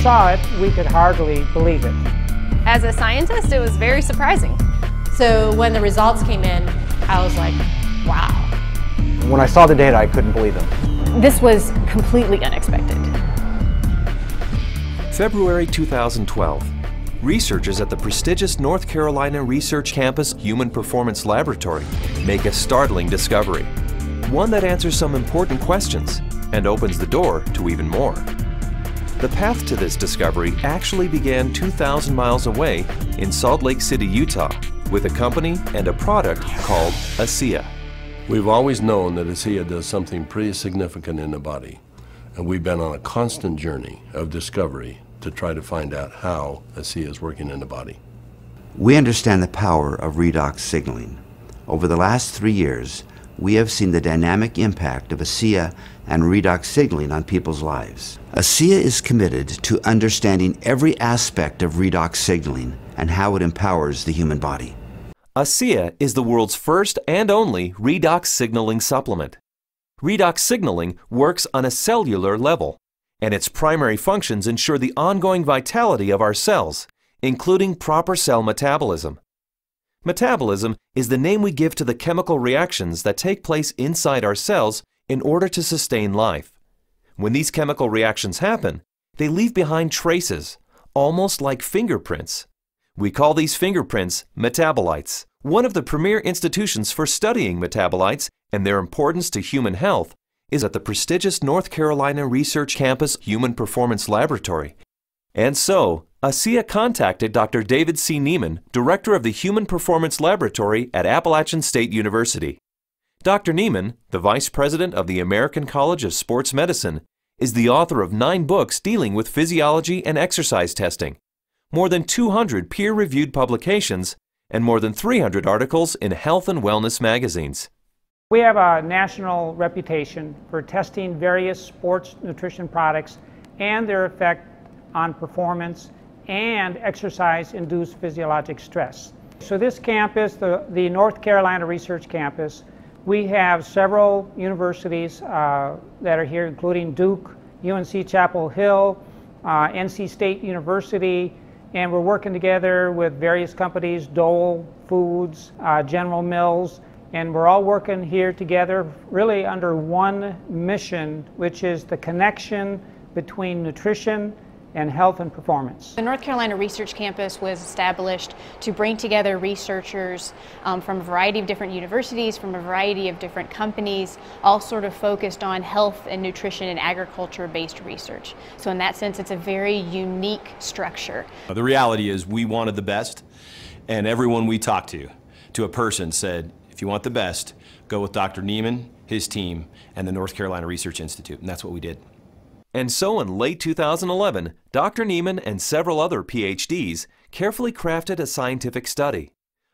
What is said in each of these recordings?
saw it, we could hardly believe it. As a scientist, it was very surprising. So when the results came in, I was like, wow. When I saw the data, I couldn't believe it. This was completely unexpected. February 2012. Researchers at the prestigious North Carolina Research Campus Human Performance Laboratory make a startling discovery. One that answers some important questions and opens the door to even more. The path to this discovery actually began 2,000 miles away in Salt Lake City, Utah, with a company and a product called ASEA. We've always known that ASEA does something pretty significant in the body, and we've been on a constant journey of discovery to try to find out how ASEA is working in the body. We understand the power of redox signaling. Over the last 3 years, we have seen the dynamic impact of ASEA and redox signaling on people's lives. ASEA is committed to understanding every aspect of redox signaling and how it empowers the human body. ASEA is the world's first and only redox signaling supplement. Redox signaling works on a cellular level, and its primary functions ensure the ongoing vitality of our cells, including proper cell metabolism. Metabolism is the name we give to the chemical reactions that take place inside our cells in order to sustain life. When these chemical reactions happen, they leave behind traces, almost like fingerprints. We call these fingerprints metabolites. One of the premier institutions for studying metabolites and their importance to human health is at the prestigious North Carolina Research Campus Human Performance Laboratory. And so, ASEA contacted Dr. David C. Neiman, director of the Human Performance Laboratory at Appalachian State University. Dr. Neiman, the vice president of the American College of Sports Medicine, is the author of 9 books dealing with physiology and exercise testing, more than 200 peer-reviewed publications, and more than 300 articles in health and wellness magazines. We have a national reputation for testing various sports nutrition products and their effect on performance and exercise-induced physiologic stress. So this campus, the North Carolina Research Campus, we have several universities that are here, including Duke, UNC Chapel Hill, NC State University, and we're working together with various companies, Dole Foods, General Mills, and we're all working here together really under one mission, which is the connection between nutrition and health and performance. The North Carolina Research Campus was established to bring together researchers from a variety of different universities, from a variety of different companies, all sort of focused on health and nutrition and agriculture-based research. So in that sense, it's a very unique structure. The reality is we wanted the best, and everyone we talked to a person said, if you want the best, go with Dr. Neiman, his team, and the North Carolina Research Institute, and that's what we did. And so in late 2011, Dr. Neiman and several other PhDs carefully crafted a scientific study.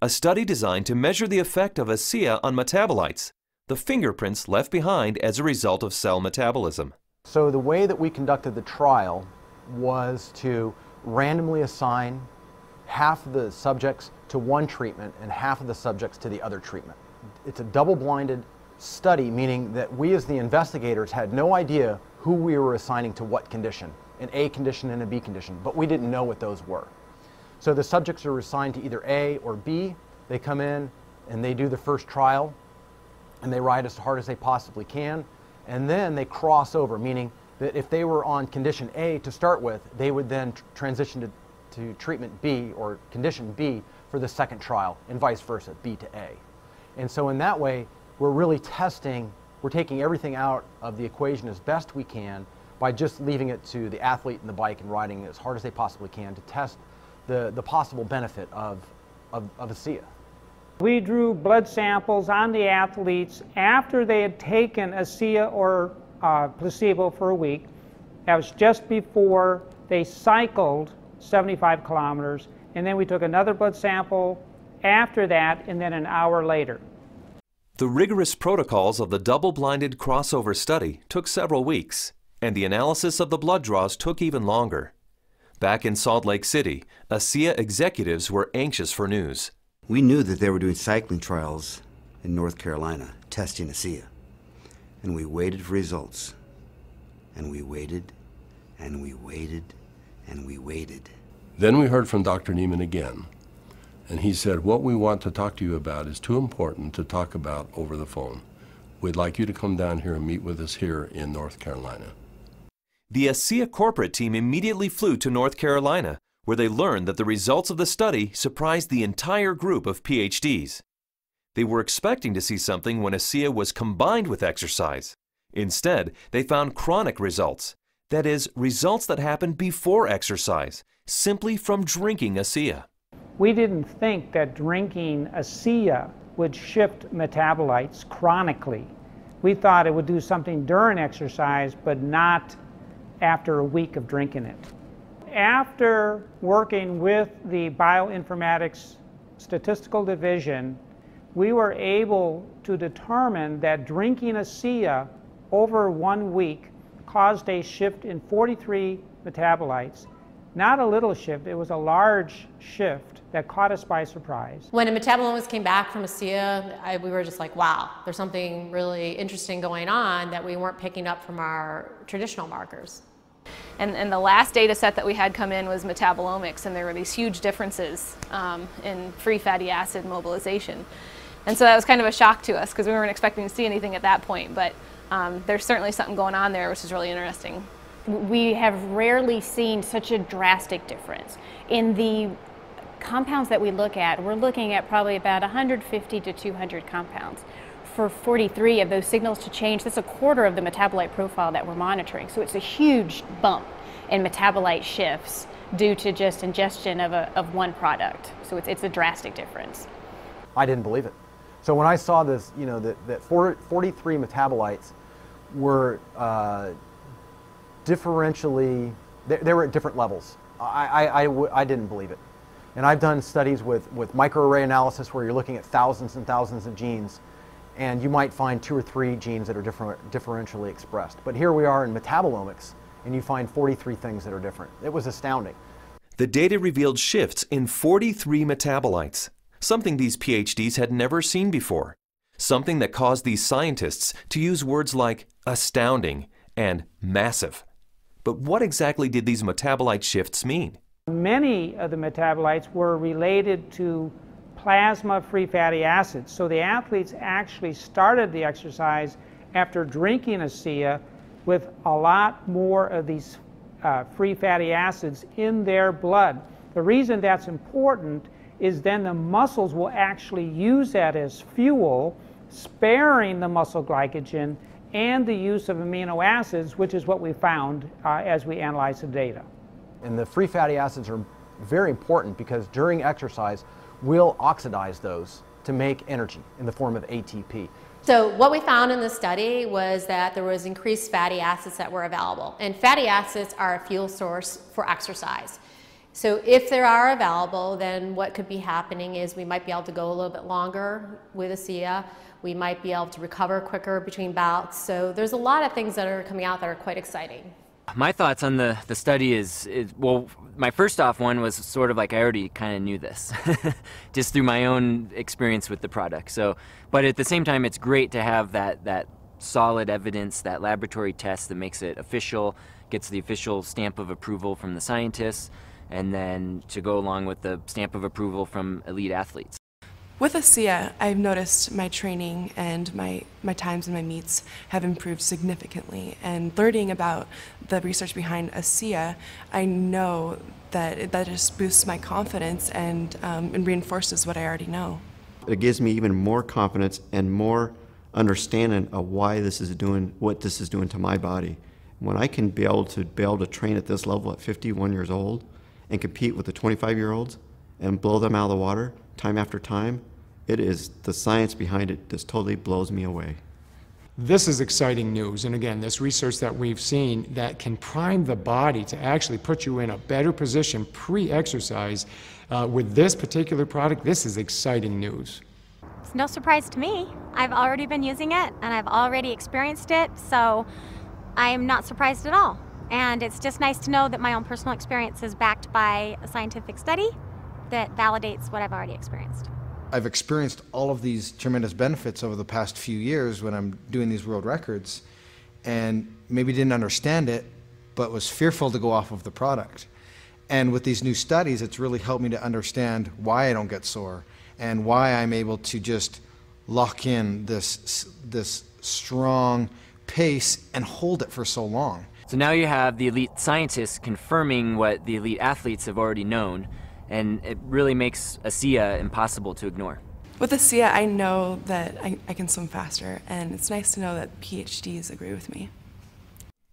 A study designed to measure the effect of ASEA on metabolites, the fingerprints left behind as a result of cell metabolism. So the way that we conducted the trial was to randomly assign half of the subjects to one treatment and half of the subjects to the other treatment. It's a double-blinded study, meaning that we as the investigators had no idea who we were assigning to what condition, an A condition and a B condition, but we didn't know what those were. So the subjects are assigned to either A or B. They come in and they do the first trial and they ride as hard as they possibly can, and then they cross over, meaning that if they were on condition A to start with, they would then transition to treatment B or condition B for the second trial, and vice versa, B to A. And so in that way, we're really testing, we're taking everything out of the equation as best we can by just leaving it to the athlete and the bike and riding as hard as they possibly can to test the possible benefit of ASEA. We drew blood samples on the athletes after they had taken ASEA or placebo for a week. That was just before they cycled 75 kilometers, and then we took another blood sample after that, and then an hour later. The rigorous protocols of the double-blinded crossover study took several weeks, and the analysis of the blood draws took even longer. Back in Salt Lake City, ASEA executives were anxious for news. We knew that they were doing cycling trials in North Carolina, testing ASEA. And we waited for results. And we waited, and we waited, and we waited. Then we heard from Dr. Neiman again, and he said, what we want to talk to you about is too important to talk about over the phone. We'd like you to come down here and meet with us here in North Carolina. The ASEA corporate team immediately flew to North Carolina, where they learned that the results of the study surprised the entire group of PhDs. They were expecting to see something when ASEA was combined with exercise. Instead, they found chronic results. That is, results that happened before exercise, simply from drinking ASEA. We didn't think that drinking ASEA would shift metabolites chronically. We thought it would do something during exercise, but not after a week of drinking it. After working with the Bioinformatics Statistical Division, we were able to determine that drinking ASEA over 1 week caused a shift in 43 metabolites. Not a little shift, it was a large shift that caught us by surprise. When a metabolomics came back from ASEA, we were just like, wow, there's something really interesting going on that we weren't picking up from our traditional markers. And the last data set that we had come in was metabolomics, and there were these huge differences in free fatty acid mobilization. And so that was kind of a shock to us because we weren't expecting to see anything at that point, but there's certainly something going on there which is really interesting. We have rarely seen such a drastic difference. In the compounds that we look at, we're looking at probably about 150 to 200 compounds. For 43 of those signals to change, that's a quarter of the metabolite profile that we're monitoring. So it's a huge bump in metabolite shifts due to just ingestion of one product. So it's a drastic difference. I didn't believe it. So when I saw this, you know, that 43 metabolites were differentially, they were at different levels. I didn't believe it. And I've done studies with microarray analysis where you're looking at thousands and thousands of genes, and you might find 2 or 3 genes that are differentially expressed. But here we are in metabolomics, and you find 43 things that are different. It was astounding. The data revealed shifts in 43 metabolites, something these PhDs had never seen before, something that caused these scientists to use words like astounding and massive. But what exactly did these metabolite shifts mean? Many of the metabolites were related to plasma free fatty acids. So the athletes actually started the exercise after drinking ASEA with a lot more of these free fatty acids in their blood. The reason that's important is then the muscles will actually use that as fuel, sparing the muscle glycogen and the use of amino acids, which is what we found as we analyzed the data. And the free fatty acids are very important because during exercise, we'll oxidize those to make energy in the form of ATP. So what we found in the study was that there was increased fatty acids that were available. And fatty acids are a fuel source for exercise. So if they are available, then what could be happening is we might be able to go a little bit longer with ASEA. We might be able to recover quicker between bouts. So there's a lot of things that are coming out that are quite exciting. My thoughts on the study is, well, my first off one was sort of like I already kind of knew this, just through my own experience with the product. So, but at the same time, it's great to have that solid evidence, that laboratory test that makes it official, gets the official stamp of approval from the scientists, and then to go along with the stamp of approval from elite athletes. With ASEA, I've noticed my training and my times and my meets have improved significantly. And learning about the research behind ASEA, I know that that just boosts my confidence and reinforces what I already know. It gives me even more confidence and more understanding of why this is doing what this is doing to my body. When I can be able to train at this level at 51 years old and compete with the 25-year-olds and blow them out of the water time after time, it is the science behind it just totally blows me away. This is exciting news, and again, this research that we've seen that can prime the body to actually put you in a better position pre-exercise with this particular product. This is exciting news. It's no surprise to me. I've already been using it and I've already experienced it, so I am not surprised at all. And it's just nice to know that my own personal experience is backed by a scientific study that validates what I've already experienced. I've experienced all of these tremendous benefits over the past few years when I'm doing these world records, and maybe didn't understand it, but was fearful to go off of the product. And with these new studies, it's really helped me to understand why I don't get sore and why I'm able to just lock in this strong pace and hold it for so long. So now you have the elite scientists confirming what the elite athletes have already known, and it really makes ASEA impossible to ignore. With ASEA, I know that I can swim faster, and it's nice to know that PhDs agree with me.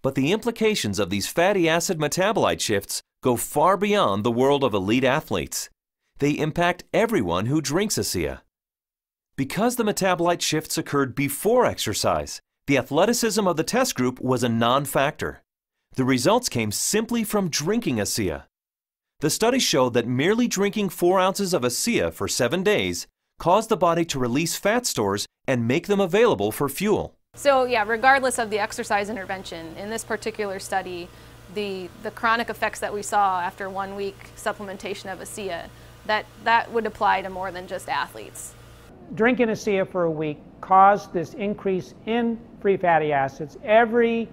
But the implications of these fatty acid metabolite shifts go far beyond the world of elite athletes. They impact everyone who drinks ASEA. Because the metabolite shifts occurred before exercise, the athleticism of the test group was a non-factor. The results came simply from drinking ASEA. The study showed that merely drinking 4 ounces of ASEA for 7 days caused the body to release fat stores and make them available for fuel. So yeah, regardless of the exercise intervention, in this particular study, the chronic effects that we saw after 1 week supplementation of ASEA, that would apply to more than just athletes. Drinking ASEA for a week caused this increase in free fatty acids. Every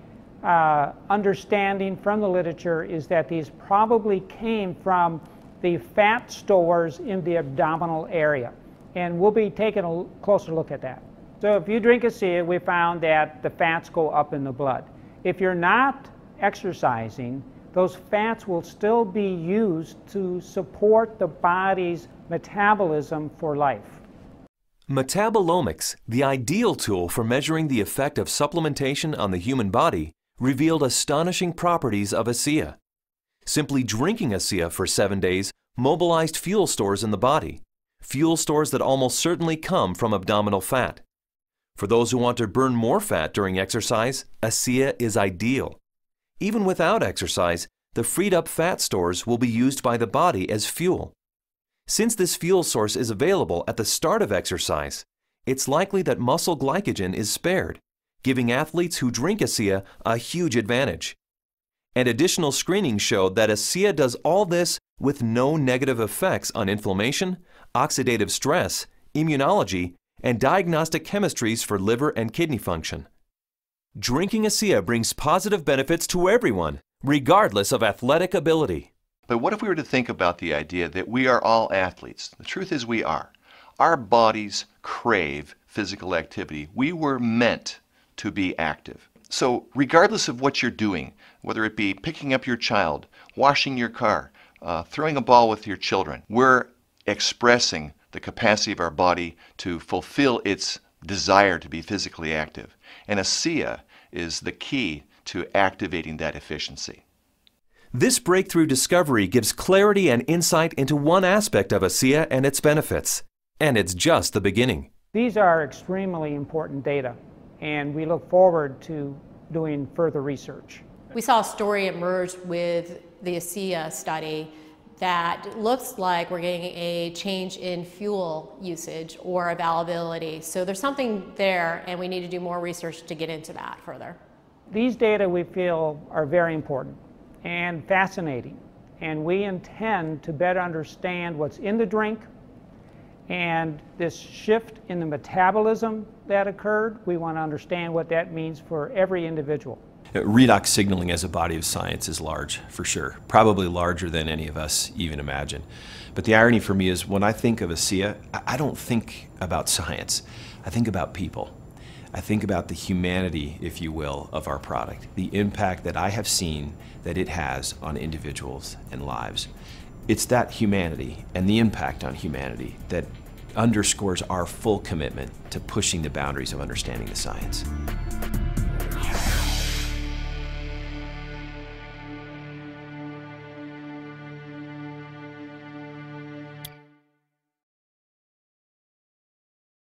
understanding from the literature is that these probably came from the fat stores in the abdominal area. And we'll be taking a closer look at that. So if you drink ASEA, we found that the fats go up in the blood. If you're not exercising, those fats will still be used to support the body's metabolism for life. Metabolomics, the ideal tool for measuring the effect of supplementation on the human body, revealed astonishing properties of ASEA. Simply drinking ASEA for 7 days mobilized fuel stores in the body, fuel stores that almost certainly come from abdominal fat. For those who want to burn more fat during exercise, ASEA is ideal. Even without exercise, the freed up fat stores will be used by the body as fuel. Since this fuel source is available at the start of exercise, it's likely that muscle glycogen is spared, giving athletes who drink ASEA a huge advantage. And additional screening showed that ASEA does all this with no negative effects on inflammation, oxidative stress, immunology, and diagnostic chemistries for liver and kidney function. Drinking ASEA brings positive benefits to everyone, regardless of athletic ability. But what if we were to think about the idea that we are all athletes? The truth is we are. Our bodies crave physical activity. We were meant to be active. So regardless of what you're doing, whether it be picking up your child, washing your car, throwing a ball with your children, we're expressing the capacity of our body to fulfill its desire to be physically active. And ASEA is the key to activating that efficiency. This breakthrough discovery gives clarity and insight into one aspect of ASEA and its benefits. And it's just the beginning. These are extremely important data, and we look forward to doing further research. We saw a story emerge with the ASEA study that looks like we're getting a change in fuel usage or availability. So there's something there, and we need to do more research to get into that further. These data we feel are very important and fascinating, and we intend to better understand what's in the drink and this shift in the metabolism that occurred. We want to understand what that means for every individual. Redox signaling as a body of science is large, for sure. Probably larger than any of us even imagine. But the irony for me is when I think of ASEA, I don't think about science. I think about people. I think about the humanity, if you will, of our product, the impact that I have seen that it has on individuals and lives. It's that humanity and the impact on humanity that underscores our full commitment to pushing the boundaries of understanding the science.